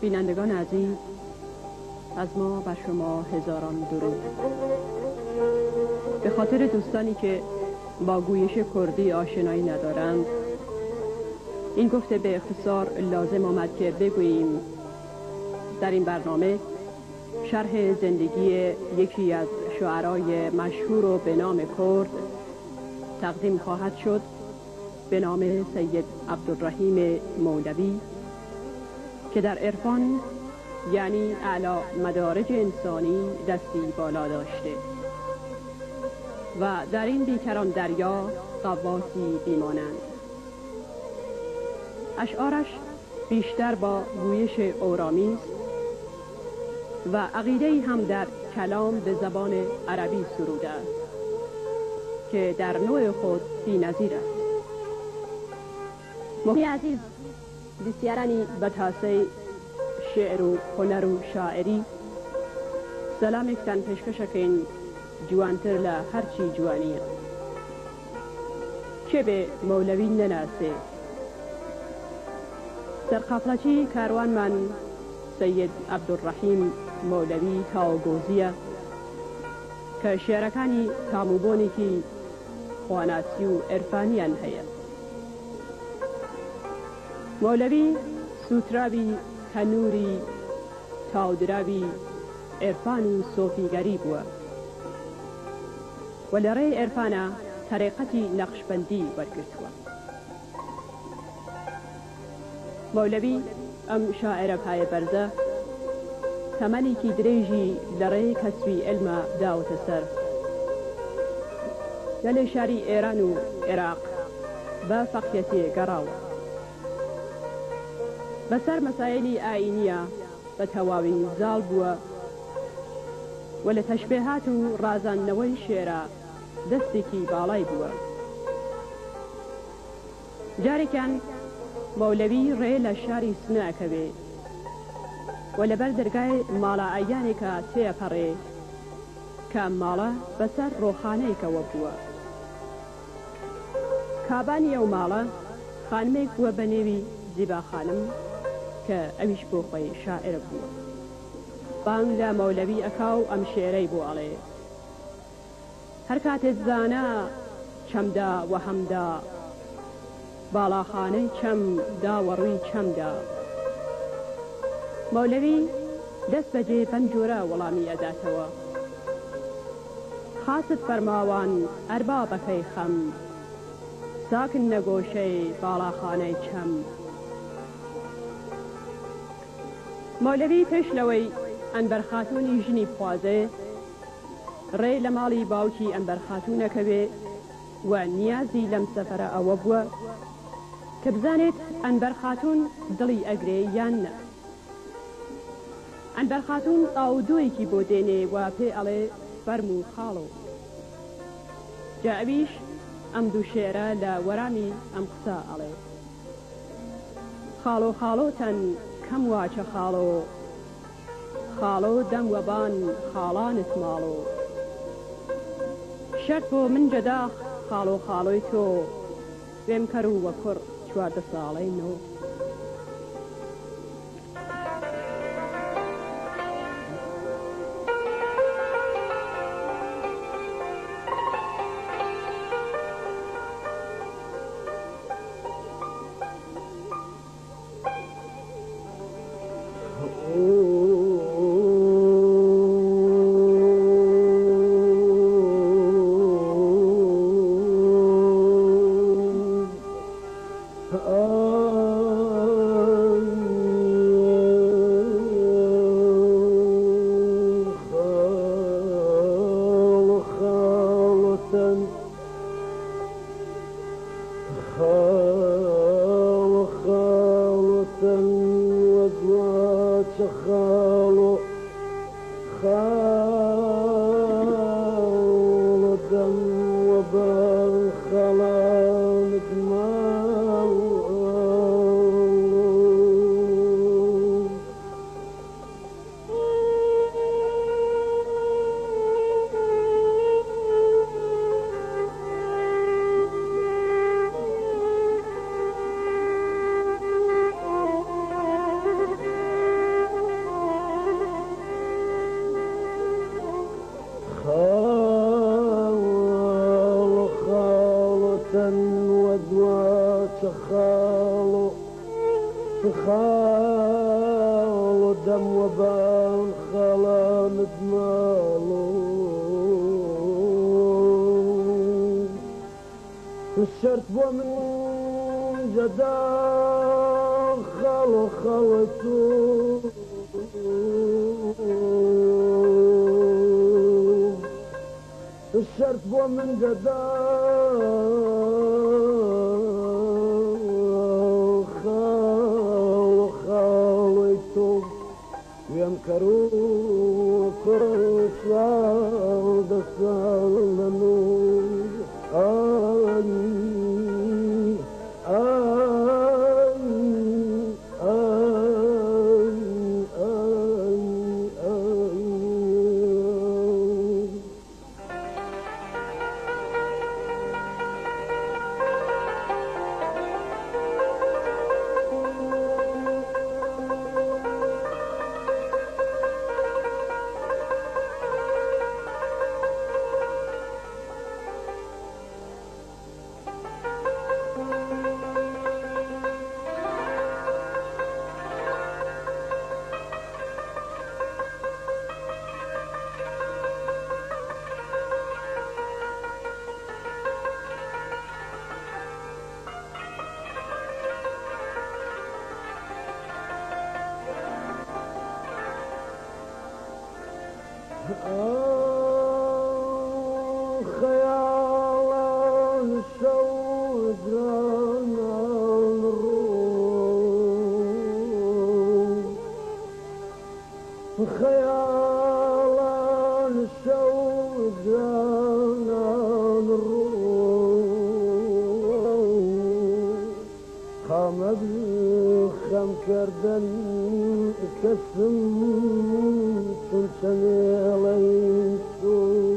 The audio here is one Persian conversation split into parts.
بینندگان عزیز، از ما بر شما هزاران درود. به خاطر دوستانی که با گویش کردی آشنایی ندارند، این گفته به اختصار لازم آمد که بگوییم در این برنامه شرح زندگی یکی از شاعرای مشهور و به نام کرد تقدیم خواهد شد، به نام سید عبدالرحیم مولوی، که در عرفان یعنی اعلی مدارج انسانی دستی بالا داشته و در این بیکران دریا غواصی بیمانند. اشعارش بیشتر با گویش اورآمیز و عقیده‌ای هم در کلام به زبان عربی سروده است که در نوع خود بی‌نظیر است. مهمی عزیز بسیارانی بتاسه شعر و هنر و شاعری سلام اکتن پیشکشکین جوانتر لهرچی جوانیه که به مولوی نناسه. سرخافلچی کاروان من سید عبدالرحیم مولوی تاوگوزیه که شعرکانی تاموبونی که خواناسی و عرفانیان هیه. مولوی سوتراوی تنوری تاودراوی عرفان و صوفیگری بوه و لره عرفانه طریقتی نقشبندی برگرتوه. مولوی ام شاعر پای برزه تمنی که دریجی لره کسوی علم داوت سر گل شاری ایران و عراق با فقیتی گراوه بسر مسائلی آئینیه بتواوی زال بوه و لتشبیهات و رازان نوی شعره دستی که بالای بوه. جاری کن مولوی ری لشاری سنه کبه و لبر درگاه مالا ایانی که تیه پره که مالا بسر روخانه که وبوه. کابانی و مالا خانمه که بنوی زیبا خانم که اویش بو خوی شاعر بوه. بانگ دا مولوی اکاو ام شعری بو علی حرکات الزانا چم دا و هم دا بالا خانه چم دا و روی چم دا. مولوی دست بجه پنجوره ولامی اداتوا خاصت فرماوان اربابکی خم ساکن نگوشه بالا خانه چم. مولوی پیش لوی انبر خاتونی جنی بخوازه ری لمالی باوکی انبر خاتونه کبه و نیازی لم سفر او بوه که بزانت انبر خاتون دلی اگره یا نه. انبر خاتون آودوی کی بودینه و پی علی فرمو خالو جاویش ام دو شعره لورامی ام قصا علی خالو خالو تن کم واچه خالو خالو دم و بان خالان اسمالو شرط و من جداخ خالو خالوی تو بیم کرو و کر 14 سالی نو. خال ودم وبان خلا مدمالو الشرط ومن جدا خلو خلتو الشرط ومن جدا خلو خلتو يمكروا كرسال دسالنو خيال سود رانا الروح خيال سود رانا الروح خامد خم كردن كسم سنسني عليكم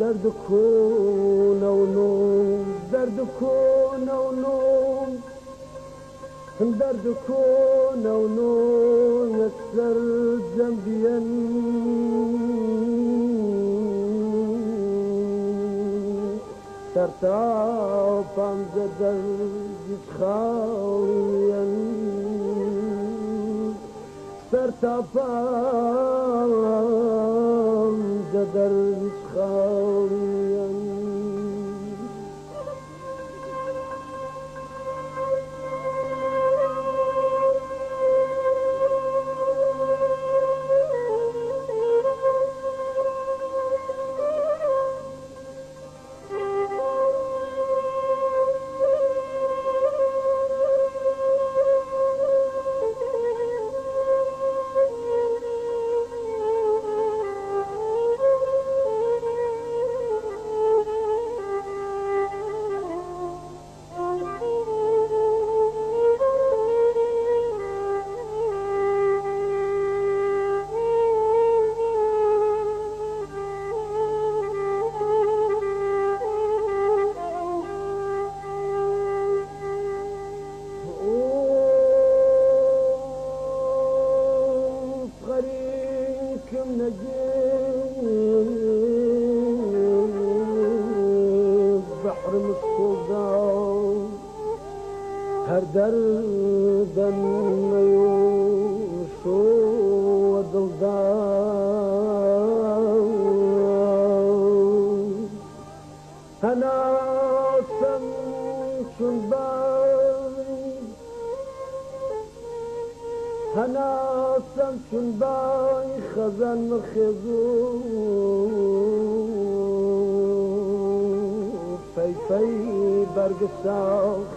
درد كون ونوم درد كون ونوم درد كون ونوم يكسر جنبيا ترتاف جدر خاليا ترتاف جدر خاليا بحر مستوزان هر دردن میوشو و دلدان هناسم چون باری هناسم چون باری خزن خزون پی پی برگشتاخ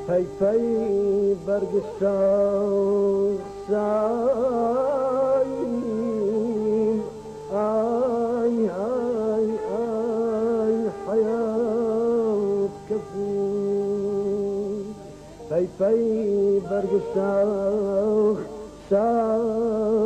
پی پی برگشتاخ سایم آی آی آی حیات کسی پی پی برگشتاخ سایم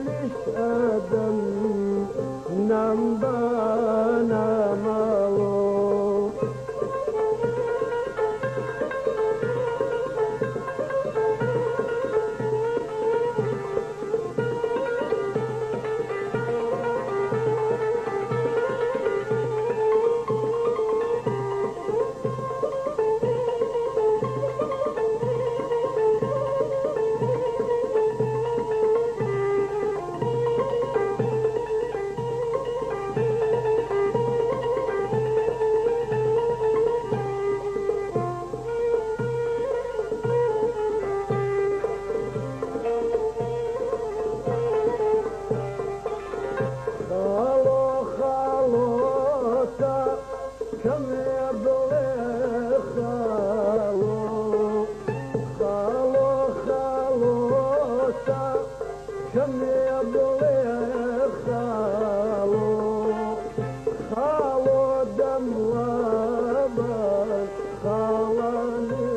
ليش ادم نمبانا مالو كم يبغي خالو خالوتا كم يبغي خالو دم وابد خالاني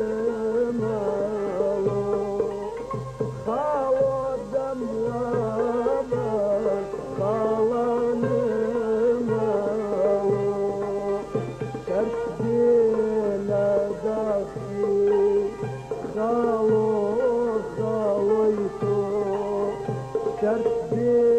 مالو خالو دم وابد خالاني خالو خاليتو كرتي